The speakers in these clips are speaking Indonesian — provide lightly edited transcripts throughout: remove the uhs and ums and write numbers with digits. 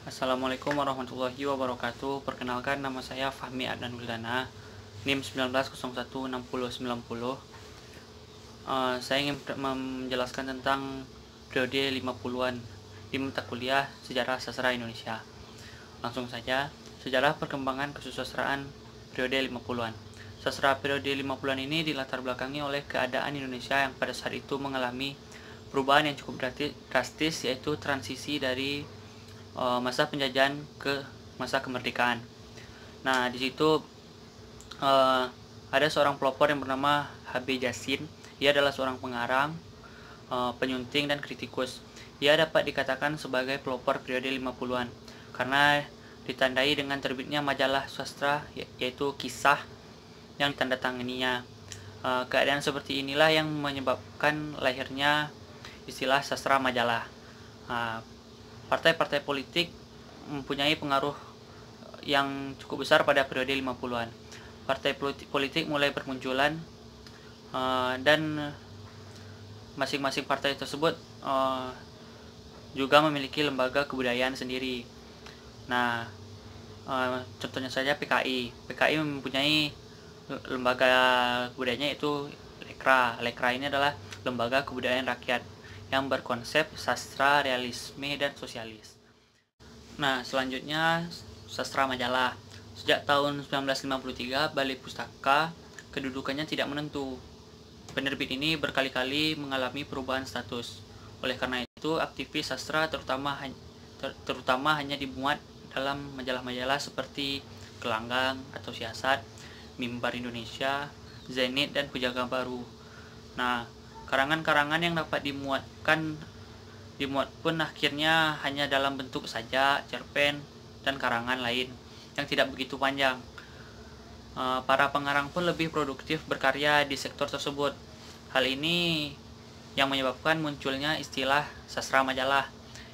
Assalamualaikum warahmatullahi wabarakatuh. Perkenalkan, nama saya Fahmi Adnan Wildana, NIM 19016090. Saya ingin menjelaskan tentang periode 50-an di mata kuliah Sejarah Sastra Indonesia. Langsung saja, sejarah perkembangan kesusastraan periode 50-an. Sastra periode 50-an ini dilatar belakangi oleh keadaan Indonesia yang pada saat itu mengalami perubahan yang cukup drastis, yaitu transisi dari masa penjajahan ke masa kemerdekaan. Nah, di situ ada seorang pelopor yang bernama H.B. Jassin. Ia adalah seorang pengarang, penyunting, dan kritikus. Ia dapat dikatakan sebagai pelopor periode 50-an karena ditandai dengan terbitnya majalah sastra, yaitu Kisah, yang ditandatanganinya. Keadaan seperti inilah yang menyebabkan lahirnya istilah sastra majalah. Partai-partai politik mempunyai pengaruh yang cukup besar pada periode 50-an. Partai politik mulai bermunculan, dan masing-masing partai tersebut juga memiliki lembaga kebudayaan sendiri. Nah, contohnya saja PKI. PKI mempunyai lembaga kebudayaan, yaitu Lekra. Lekra ini adalah lembaga kebudayaan rakyat yang berkonsep sastra, realisme, dan sosialis. Nah, selanjutnya sastra majalah. Sejak tahun 1953, Balai Pustaka kedudukannya tidak menentu. Penerbit ini berkali-kali mengalami perubahan status. Oleh karena itu, aktivis sastra terutama hanya dimuat dalam majalah-majalah seperti Gelanggang atau Siasat, Mimbar Indonesia, Zenit, dan Pujangga Baru. Nah, karangan-karangan yang dapat dimuat pun akhirnya hanya dalam bentuk sajak, cerpen, dan karangan lain yang tidak begitu panjang. Para pengarang pun lebih produktif berkarya di sektor tersebut. Hal ini yang menyebabkan munculnya istilah sastra majalah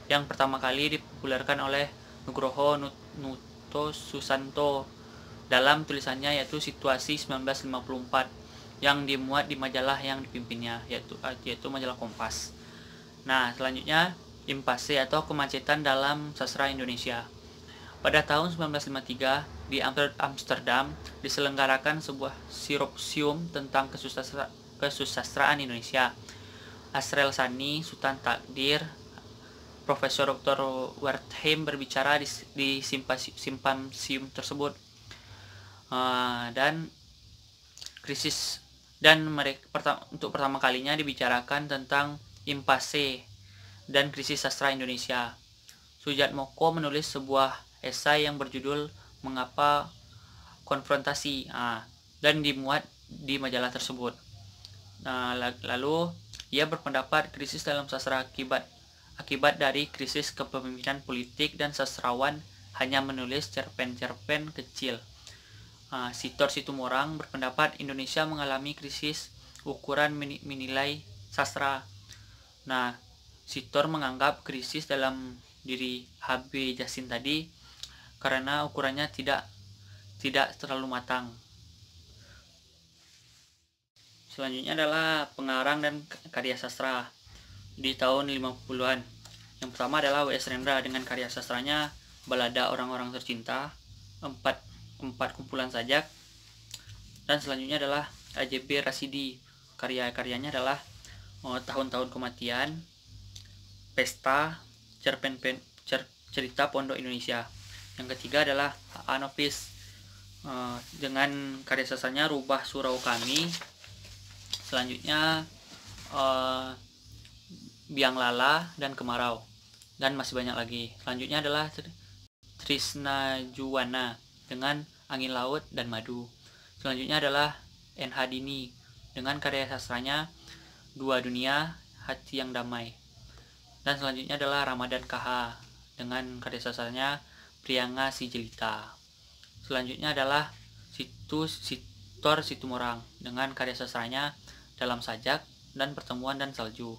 yang pertama kali dipopulerkan oleh Nugroho Nuto Susanto dalam tulisannya, yaitu Situasi 1954, yang dimuat di majalah yang dipimpinnya, yaitu majalah Kompas. Nah, selanjutnya impase atau kemacetan dalam sastra Indonesia. Pada tahun 1953, di Amsterdam diselenggarakan sebuah simposium tentang kesusastraan Indonesia. Asrel Sani, Sultan Takdir, Profesor Dr. Wertheim berbicara di simposium tersebut. Untuk pertama kalinya dibicarakan tentang impase dan krisis sastra Indonesia. Sujatmoko menulis sebuah esai yang berjudul Mengapa Konfrontasi, dan dimuat di majalah tersebut. Lalu ia berpendapat krisis dalam sastra akibat dari krisis kepemimpinan politik dan sastrawan hanya menulis cerpen-cerpen kecil. Sitor Situmorang berpendapat Indonesia mengalami krisis ukuran menilai sastra. Nah, Sitor menganggap krisis dalam diri H.B. Jassin tadi karena ukurannya tidak terlalu matang. Selanjutnya adalah pengarang dan karya sastra di tahun 50-an. Yang pertama adalah W.S. Rendra dengan karya sastranya Balada Orang-orang Tercinta, empat kumpulan sajak. Dan selanjutnya adalah A.J.B. Rasidi. Karya-karyanya adalah Tahun-tahun Kematian, Pesta, Cerita Pondok Indonesia. Yang ketiga adalah Anopis dengan karya sastranya Rubah Surau Kami. Selanjutnya Biang Lala dan Kemarau, dan masih banyak lagi. Selanjutnya adalah Trisna Juwana dengan Angin Laut dan Madu. Selanjutnya adalah N.H. Dini dengan karya sastranya Dua Dunia, Hati yang Damai. Dan selanjutnya adalah Ramadan KH dengan karya sastranya Prianga Si Jelita. Selanjutnya adalah Sitor Situmorang dengan karya sastranya Dalam Sajak dan Pertemuan dan Salju.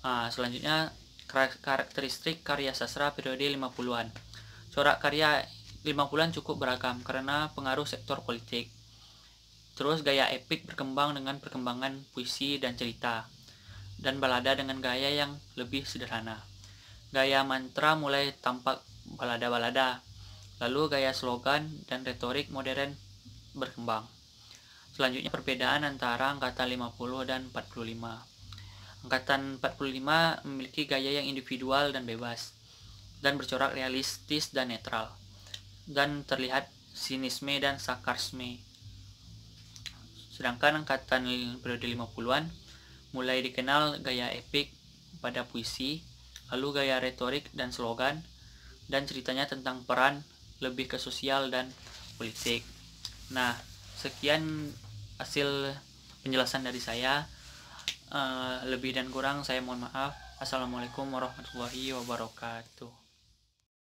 Selanjutnya karakteristik karya sastra periode 50-an. Corak karya 50-an cukup beragam karena pengaruh sektor politik. Terus gaya epik berkembang dengan perkembangan puisi dan cerita, dan balada dengan gaya yang lebih sederhana. gaya mantra mulai tampak balada-balada, lalu gaya slogan dan retorik modern berkembang. Selanjutnya perbedaan antara angkatan 50 dan 45. Angkatan 45 memiliki gaya yang individual dan bebas, dan bercorak realistis dan netral, dan terlihat sinisme dan sarkasme. Sedangkan angkatan periode 50-an mulai dikenal gaya epik pada puisi, lalu gaya retorik dan slogan, dan ceritanya tentang peran lebih ke sosial dan politik. Nah, sekian hasil penjelasan dari saya. Lebih dan kurang saya mohon maaf. Assalamualaikum warahmatullahi wabarakatuh.